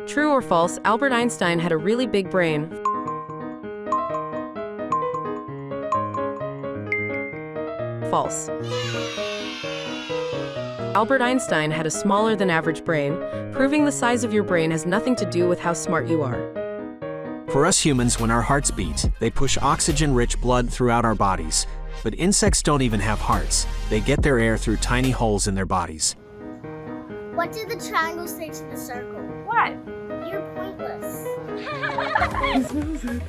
True or false, Albert Einstein had a really big brain. False. Albert Einstein had a smaller than average brain, proving the size of your brain has nothing to do with how smart you are. For us humans, when our hearts beat, they push oxygen-rich blood throughout our bodies. But insects don't even have hearts. They get their air through tiny holes in their bodies. What did the triangle say to the circle? What? You're pointless. What do you think?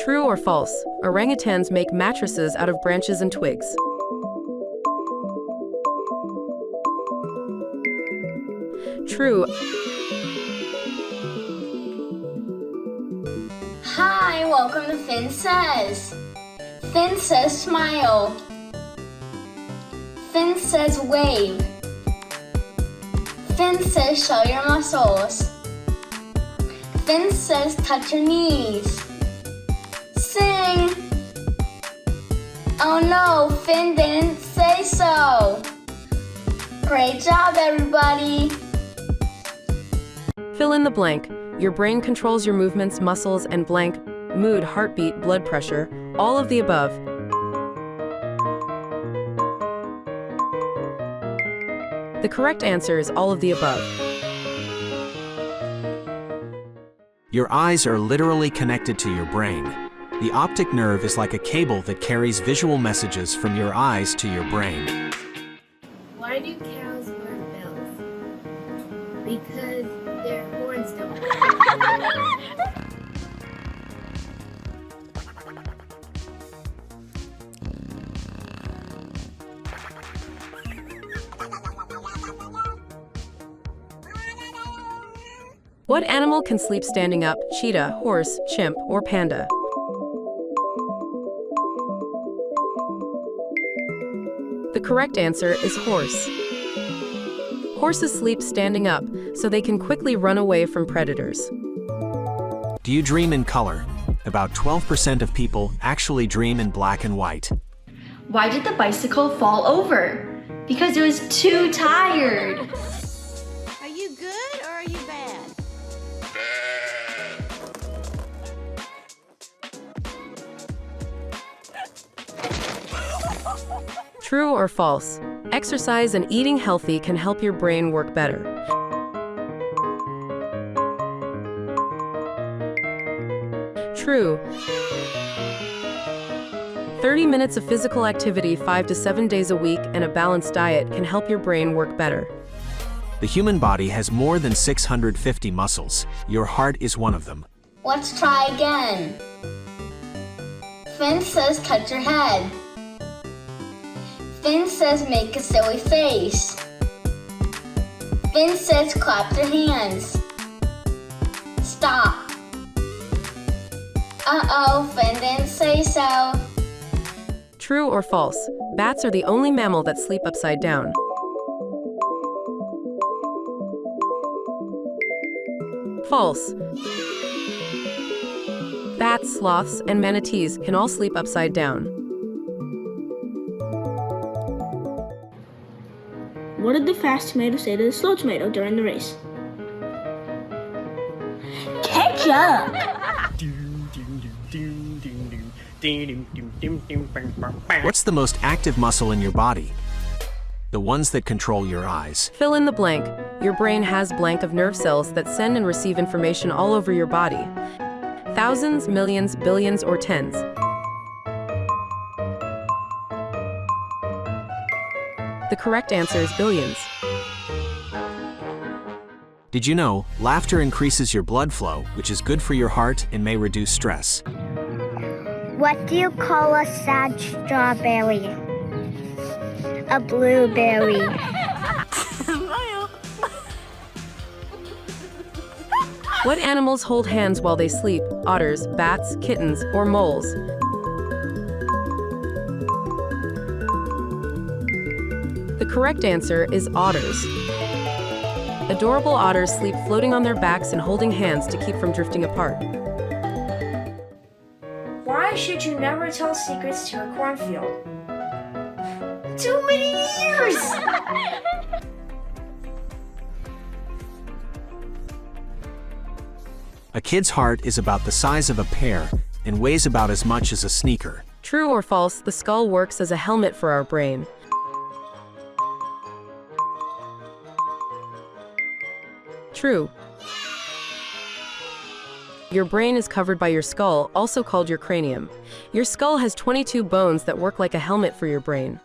True or false, orangutans make mattresses out of branches and twigs. True. Hi, welcome to Finn Says. Finn says smile. Finn says wave. Finn says show your muscles. Finn says touch your knees. Sing. Oh no, Finn didn't say so. Great job, everybody. Fill in the blank. Your brain controls your movements, muscles, and blank, mood, heartbeat, blood pressure, all of the above. The correct answer is all of the above. Your eyes are literally connected to your brain. The optic nerve is like a cable that carries visual messages from your eyes to your brain. Why do cows wear bells? Because their horns don't. What animal can sleep standing up? Cheetah, horse, chimp, or panda? The correct answer is horse. Horses sleep standing up, so they can quickly run away from predators. Do you dream in color? About 12% of people actually dream in black and white. Why did the bicycle fall over? Because it was too tired. Are you good or are you bad? True or false? Exercise and eating healthy can help your brain work better. True. 30 minutes of physical activity 5 to 7 days a week and a balanced diet can help your brain work better. The human body has more than 650 muscles. Your heart is one of them. Let's try again. Finn says touch your head. Finn says make a silly face. Finn says clap your hands. Stop. Uh-oh, Finn didn't say so. True or false? Bats are the only mammal that sleep upside down. False. Bats, sloths, and manatees can all sleep upside down. What did the fast tomato say to the slow tomato during the race? Ketchup! What's the most active muscle in your body? The ones that control your eyes. Fill in the blank. Your brain has blank of nerve cells that send and receive information all over your body. Thousands, millions, billions, or tens. The correct answer is billions. Did you know, laughter increases your blood flow, which is good for your heart and may reduce stress. What do you call a sad strawberry? A blueberry. What animals hold hands while they sleep? Otters, bats, kittens, or moles? The correct answer is otters. Adorable otters sleep floating on their backs and holding hands to keep from drifting apart. should you never tell secrets to a cornfield? Too many years! A kid's heart is about the size of a pear and weighs about as much as a sneaker. True or false, the skull works as a helmet for our brain. True. Your brain is covered by your skull, also called your cranium. Your skull has 22 bones that work like a helmet for your brain.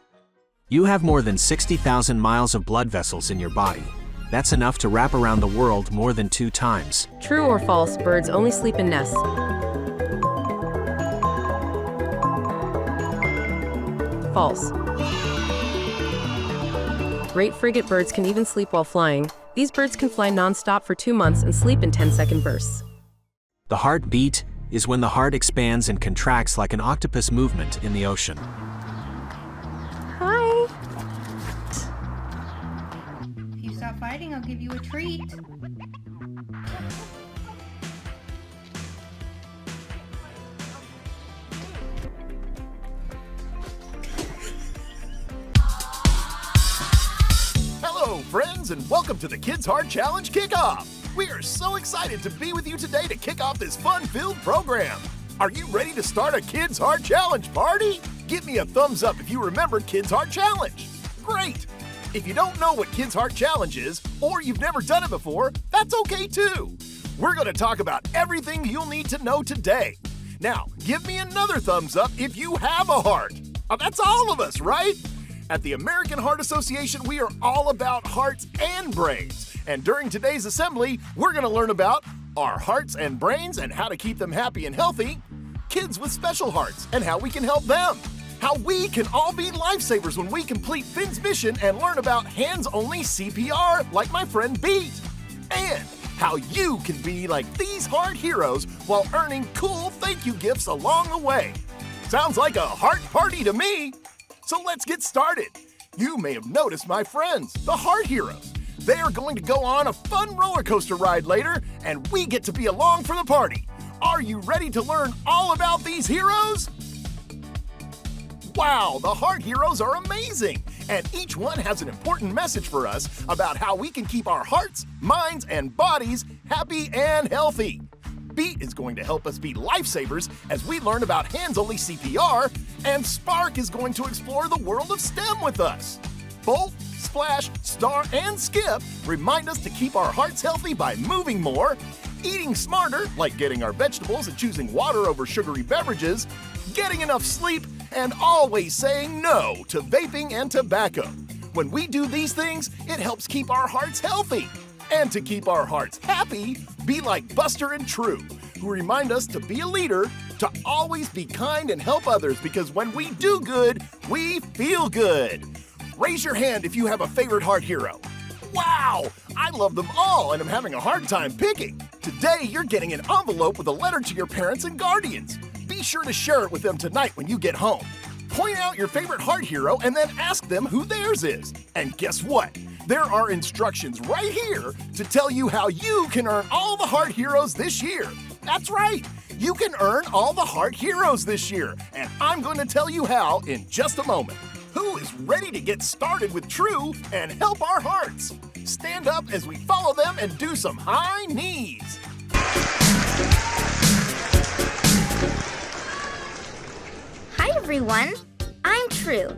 You have more than 60,000 miles of blood vessels in your body. That's enough to wrap around the world more than 2 times. True or false, birds only sleep in nests. False. Great frigate birds can even sleep while flying. These birds can fly non-stop for 2 months and sleep in 10-second bursts. The heartbeat is when the heart expands and contracts like an octopus movement in the ocean. Hi. If you stop fighting, I'll give you a treat. Hello, friends, and welcome to the Kids Heart Challenge Kickoff. We are so excited to be with you today to kick off this fun-filled program. Are you ready to start a Kids Heart Challenge party? Give me a thumbs up if you remembered Kids Heart Challenge. Great! If you don't know what Kids Heart Challenge is, or you've never done it before, that's okay too. We're going to talk about everything you'll need to know today. Now, give me another thumbs up if you have a heart. That's all of us, right? At the American Heart Association, we are all about hearts and brains. And during today's assembly, we're going to learn about our hearts and brains and how to keep them happy and healthy, kids with special hearts and how we can help them, how we can all be lifesavers when we complete Finn's mission and learn about hands-only CPR like my friend Beat, and how you can be like these heart heroes while earning cool thank you gifts along the way. Sounds like a heart party to me. So let's get started. You may have noticed my friends, the Heart Heroes. They are going to go on a fun roller coaster ride later, and we get to be along for the party. Are you ready to learn all about these heroes? Wow, the Heart Heroes are amazing, and each one has an important message for us about how we can keep our hearts, minds, and bodies happy and healthy. Beat is going to help us be lifesavers as we learn about hands-only CPR, and Spark is going to explore the world of STEM with us. Bolt, Splash, Star, and Skip remind us to keep our hearts healthy by moving more, eating smarter, like getting our vegetables and choosing water over sugary beverages, getting enough sleep, and always saying no to vaping and tobacco. When we do these things, it helps keep our hearts healthy. And to keep our hearts happy, be like Buster and True, who remind us to be a leader, to always be kind and help others, because when we do good, we feel good. Raise your hand if you have a favorite heart hero. Wow, I love them all and I'm having a hard time picking. Today, you're getting an envelope with a letter to your parents and guardians. Be sure to share it with them tonight when you get home. Point out your favorite heart hero and then ask them who theirs is. And guess what? There are instructions right here to tell you how you can earn all the Heart Heroes this year. That's right, you can earn all the Heart Heroes this year, and I'm going to tell you how in just a moment. Who is ready to get started with True and help our hearts? Stand up as we follow them and do some high knees. Hi everyone, I'm True,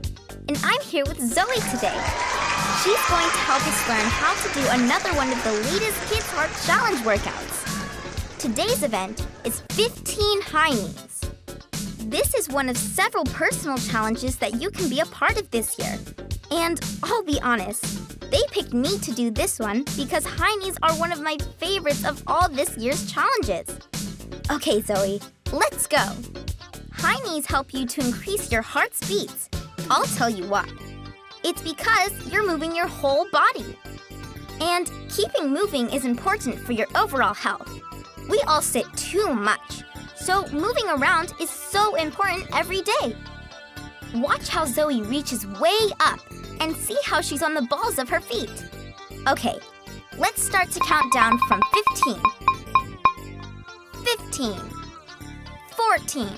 and I'm here with Zoe today. She's going to help us learn how to do another one of the latest Kids Heart Challenge workouts. Today's event is 15 high knees. This is one of several personal challenges that you can be a part of this year. And I'll be honest, they picked me to do this one because high knees are one of my favorites of all this year's challenges. Okay, Zoe, let's go. High knees help you to increase your heart's beats. I'll tell you why. It's because you're moving your whole body. And keeping moving is important for your overall health. We all sit too much, so moving around is so important every day. Watch how Zoe reaches way up and see how she's on the balls of her feet. Okay, let's start to count down from 15, 14,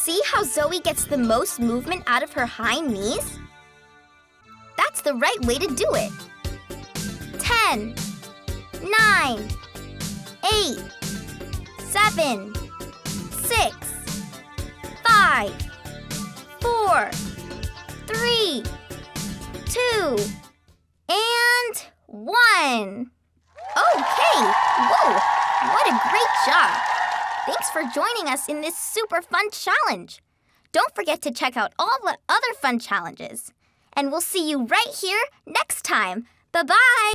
See how Zoe gets the most movement out of her hind knees? That's the right way to do it. 10, 9, 8, 7, 6, 5, 4, 3, 2, and 1. Okay, whoa, what a great job. Thanks for joining us in this super fun challenge. Don't forget to check out all the other fun challenges. And we'll see you right here next time. Bye-bye.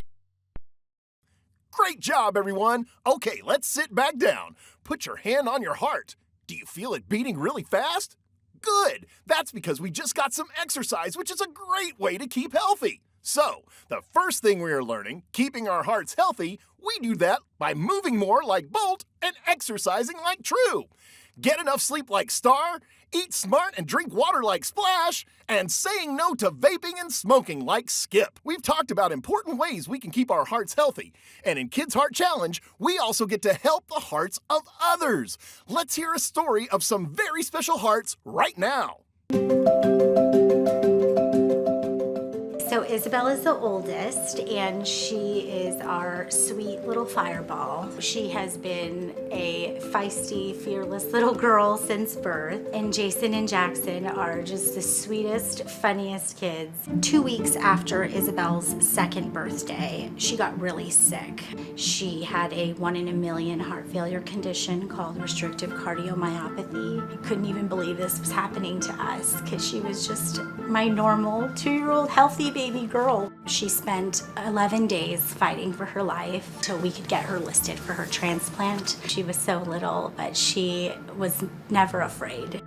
Great job, everyone. Okay, let's sit back down. Put your hand on your heart. Do you feel it beating really fast? Good. That's because we just got some exercise, which is a great way to keep healthy. So, the first thing we are learning, keeping our hearts healthy, we do that by moving more like Bolt and exercising like True. Get enough sleep like Star, eat smart and drink water like Splash, and saying no to vaping and smoking like Skip. We've talked about important ways we can keep our hearts healthy. And in Kids Heart Challenge, we also get to help the hearts of others. Let's hear a story of some very special hearts right now. So Isabel is the oldest, and she is our sweet little fireball. She has been a feisty, fearless little girl since birth, and Jason and Jackson are just the sweetest, funniest kids. 2 weeks after Isabel's second birthday, she got really sick. She had a 1 in a million heart failure condition called restrictive cardiomyopathy. I couldn't even believe this was happening to us because she was just my normal 2-year-old healthy baby girl. She spent 11 days fighting for her life till we could get her listed for her transplant. She was so little, but she was never afraid.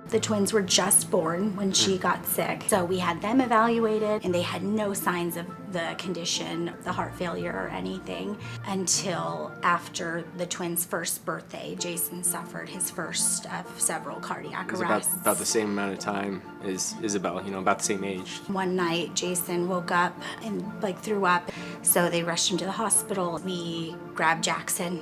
The twins were just born when she got sick, so we had them evaluated, and they had no signs of the condition, the heart failure or anything, until after the twins' first birthday. Jason suffered his first of several cardiac arrests. It was about the same amount of time as Isabel, about the same age. One night, Jason woke up and threw up, so they rushed him to the hospital. We grabbed Jackson,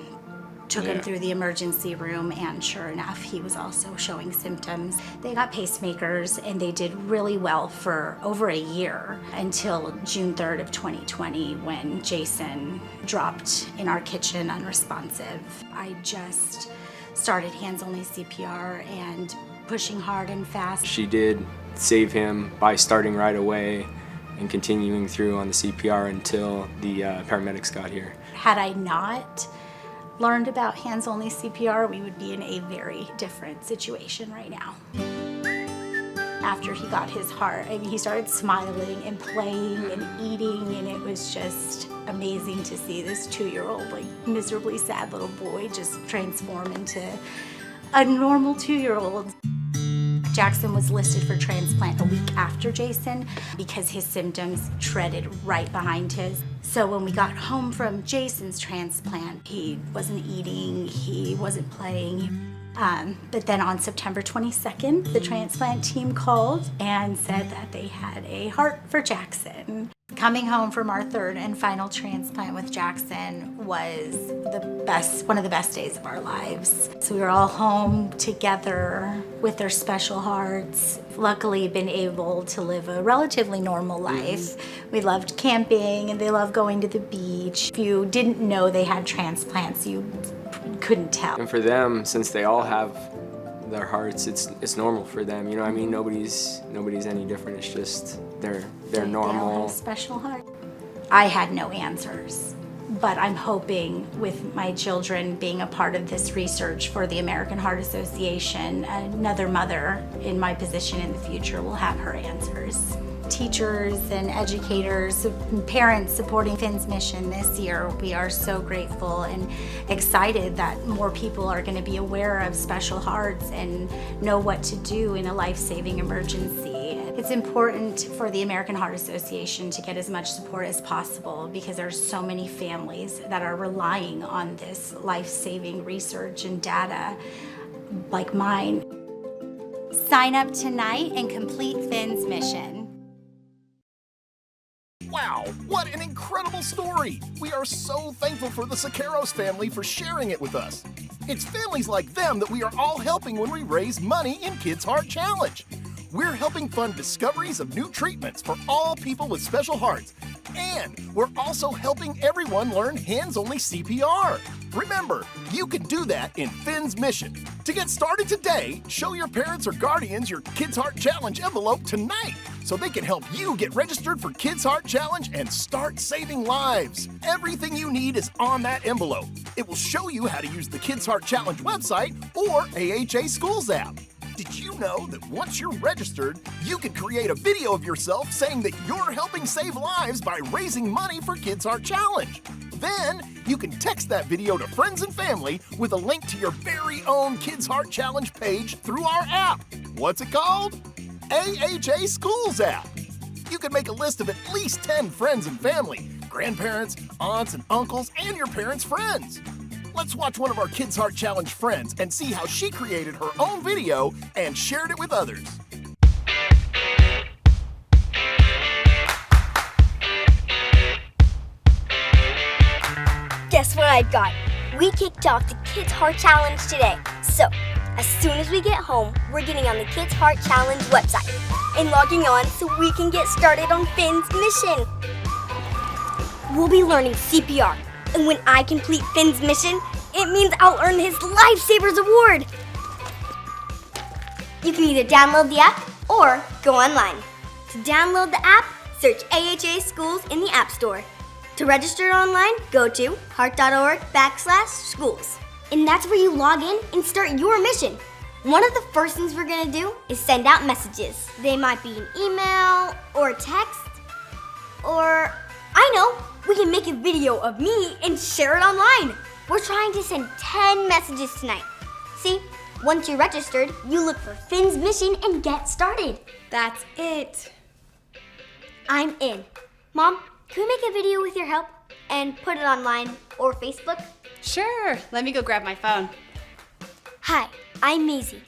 took him through the emergency room, and sure enough, he was also showing symptoms. They got pacemakers, and they did really well for over a year until June 3rd of 2020 when Jason dropped in our kitchen unresponsive. I just started Hands-Only CPR and pushing hard and fast. She did save him by starting right away and continuing through on the CPR until the paramedics got here. Had I not learned about Hands-Only CPR, we would be in a very different situation right now. After he got his heart, he started smiling and playing and eating, and it was just amazing to see this 2-year-old, miserably sad little boy just transform into a normal 2-year-old. Jackson was listed for transplant a week after Jason because his symptoms treaded right behind his. So when we got home from Jason's transplant, he wasn't eating, he wasn't playing. But then on September 22nd, the transplant team called and said that they had a heart for Jackson. Coming home from our third and final transplant with Jackson was one of the best days of our lives. So we were all home together with their special hearts. Luckily, been able to live a relatively normal life. We loved camping, and they loved going to the beach. If you didn't know they had transplants, you couldn't tell. And for them, since they all have their hearts, it's normal for them. Nobody's any different. It's just they're normal. They all have a special heart. I had no answers, but I'm hoping with my children being a part of this research for the American Heart Association, another mother in my position in the future will have her answers. Teachers and educators and parents supporting Finn's mission this year, we are so grateful and excited that more people are going to be aware of special hearts and know what to do in a life-saving emergency. It's important for the American Heart Association to get as much support as possible because there's so many families that are relying on this life-saving research and data like mine. Sign up tonight and complete Finn's mission. Wow, what an incredible story! We are so thankful for the Sakaros family for sharing it with us. It's families like them that we are all helping when we raise money in Kids Heart Challenge. We're helping fund discoveries of new treatments for all people with special hearts. And we're also helping everyone learn hands-only CPR. Remember, you can do that in Finn's mission. To get started today, show your parents or guardians your Kids Heart Challenge envelope tonight so they can help you get registered for Kids Heart Challenge and start saving lives. Everything you need is on that envelope. It will show you how to use the Kids Heart Challenge website or AHA Schools app. Did you know that once you're registered, you can create a video of yourself saying that you're helping save lives by raising money for Kids Heart Challenge? Then, you can text that video to friends and family with a link to your very own Kids Heart Challenge page through our app. What's it called? AHA Schools app. You can make a list of at least 10 friends and family, grandparents, aunts and uncles, and your parents' friends. Let's watch one of our Kids Heart Challenge friends and see how she created her own video and shared it with others. Guess what I've got? We kicked off the Kids Heart Challenge today. So, as soon as we get home, we're getting on the Kids Heart Challenge website and logging on so we can get started on Finn's mission. We'll be learning CPR. And when I complete Finn's mission, it means I'll earn his Lifesavers Award. You can either download the app or go online. To download the app, search AHA Schools in the App Store. To register online, go to heart.org/schools. And that's where you log in and start your mission. One of the first things we're gonna do is send out messages. They might be an email or a text, or I know, we can make a video of me and share it online. We're trying to send 10 messages tonight. See, once you're registered, you look for Finn's mission and get started. That's it. I'm in. Mom, can we make a video with your help and put it online or Facebook? Sure, let me go grab my phone. Hi, I'm Maisie,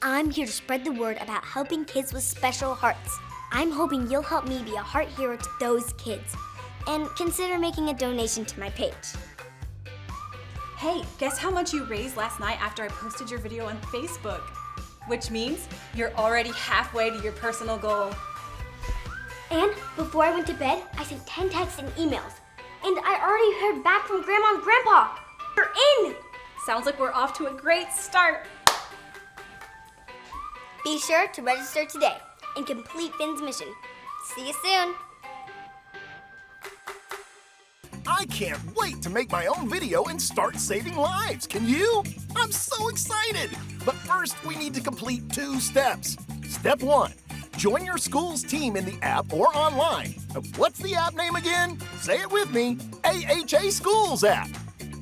and I'm here to spread the word about helping kids with special hearts. I'm hoping you'll help me be a heart hero to those kids. And consider making a donation to my page. Hey, guess how much you raised last night after I posted your video on Facebook? Which means you're already halfway to your personal goal. And before I went to bed, I sent 10 texts and emails. And I already heard back from Grandma and Grandpa. They're in! Sounds like we're off to a great start. Be sure to register today and complete Finn's mission. See you soon. I can't wait to make my own video and start saving lives. Can you? I'm so excited. But first, we need to complete 2 steps. Step 1, join your school's team in the app or online. What's the app name again? Say it with me, AHA Schools app.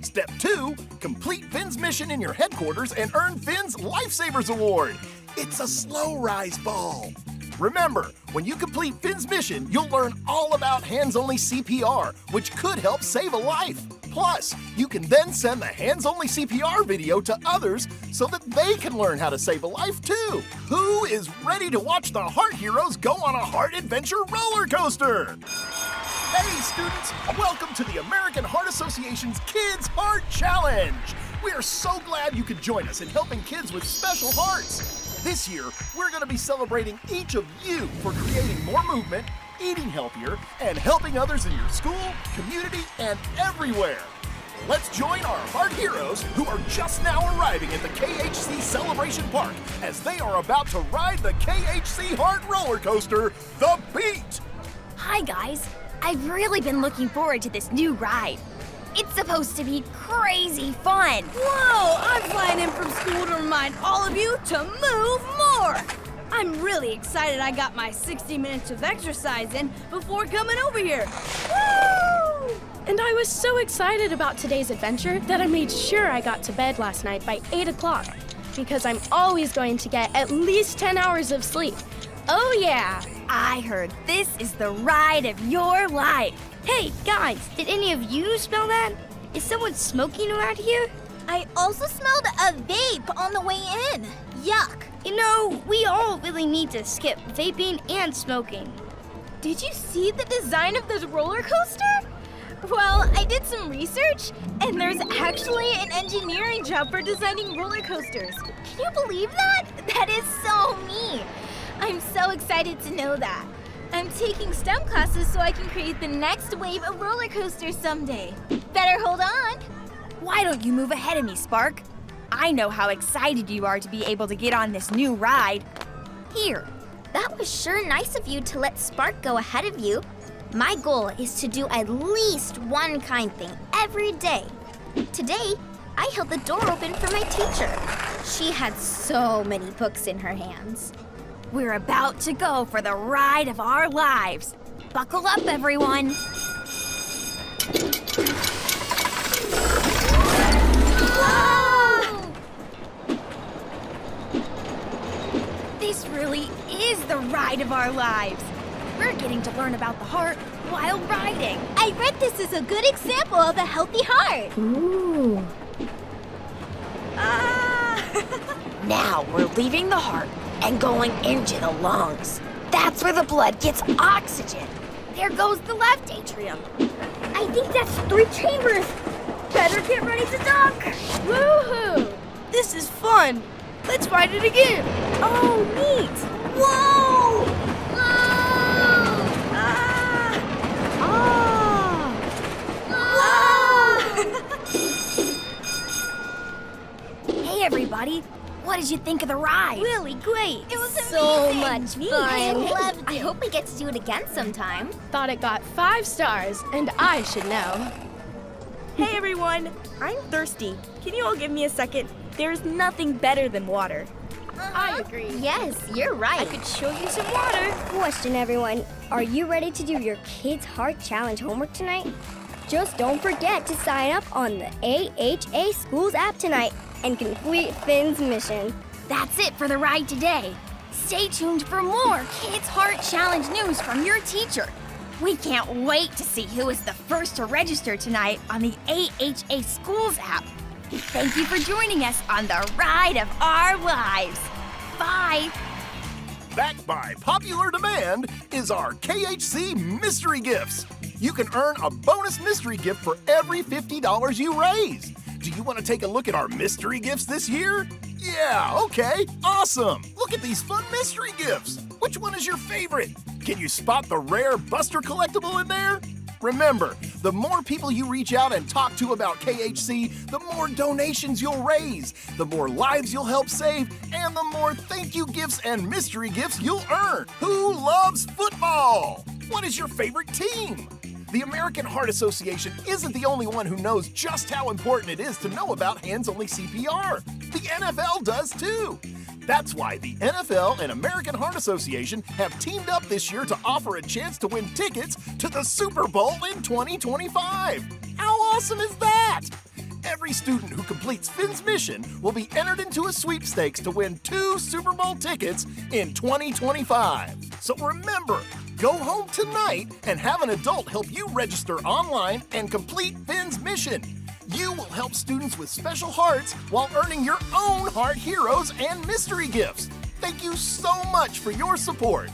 Step 2, complete Finn's mission in your headquarters and earn Finn's Lifesavers Award. It's a slow rise ball. Remember, when you complete Finn's mission, you'll learn all about hands-only CPR, which could help save a life. Plus, you can then send the hands-only CPR video to others so that they can learn how to save a life too. Who is ready to watch the Heart Heroes go on a heart adventure roller coaster? Hey students, welcome to the American Heart Association's Kids Heart Challenge. We are so glad you could join us in helping kids with special hearts. This year, we're going to be celebrating each of you for creating more movement, eating healthier, and helping others in your school, community, and everywhere. Let's join our Heart Heroes who are just now arriving at the KHC Celebration Park as they are about to ride the KHC Heart roller coaster, The Beat. Hi guys, I've really been looking forward to this new ride. It's supposed to be crazy fun. Whoa, I'm flying in from school to remind all of you to move more. I'm really excited I got my 60 minutes of exercise in before coming over here. Woo! And I was so excited about today's adventure that I made sure I got to bed last night by 8 o'clock because I'm always going to get at least 10 hours of sleep. Oh yeah, I heard this is the ride of your life. Hey, guys, did any of you smell that? Is someone smoking around here? I also smelled a vape on the way in. Yuck. You know, we all really need to skip vaping and smoking. Did you see the design of this roller coaster? Well, I did some research, and there's actually an engineering job for designing roller coasters. Can you believe that? That is so me. I'm so excited to know that. I'm taking STEM classes so I can create the next wave of roller coasters someday. Better hold on. Why don't you move ahead of me, Spark? I know how excited you are to be able to get on this new ride. Here. That was sure nice of you to let Spark go ahead of you. My goal is to do at least one kind thing every day. Today, I held the door open for my teacher. She had so many books in her hands. We're about to go for the ride of our lives. Buckle up, everyone. Whoa! This really is the ride of our lives. We're getting to learn about the heart while riding. I read this as a good example of a healthy heart. Ooh. Now we're leaving the heart and going into the lungs. That's where the blood gets oxygen. There goes the left atrium. I think that's 3 chambers. Better get ready to duck. Woohoo! This is fun. Let's ride it again. Oh, neat. Whoa! Hey, everybody. What did you think of the ride? Really great. It was So amazing. much fun. I loved it. I hope we get to do it again sometime. Thought it got 5 stars, and I should know. Hey everyone, I'm thirsty. Can you all give me a second? There's nothing better than water. I agree. Yes, you're right. I could show you some water. Question, everyone. Are you ready to do your Kids Heart Challenge homework tonight? Just don't forget to sign up on the AHA Schools app tonight and complete Finn's mission. That's it for the ride today. Stay tuned for more Kids Heart Challenge news from your teacher. We can't wait to see who is the first to register tonight on the AHA Schools app. Thank you for joining us on the ride of our lives. Bye. Backed by popular demand is our KHC Mystery Gifts. You can earn a bonus mystery gift for every $50 you raise. Do you want to take a look at our mystery gifts this year? Yeah, okay, awesome. Look at these fun mystery gifts. Which one is your favorite? Can you spot the rare Buster collectible in there? Remember, the more people you reach out and talk to about KHC, the more donations you'll raise, the more lives you'll help save, and the more thank you gifts and mystery gifts you'll earn. Who loves football? What is your favorite team? The American Heart Association isn't the only one who knows just how important it is to know about Hands-Only CPR. The NFL does too. That's why the NFL and American Heart Association have teamed up this year to offer a chance to win tickets to the Super Bowl in 2025. How awesome is that? Every student who completes Finn's mission will be entered into a sweepstakes to win 2 Super Bowl tickets in 2025. So remember, go home tonight and have an adult help you register online and complete Finn's mission. You will help students with special hearts while earning your own heart heroes and mystery gifts. Thank you so much for your support.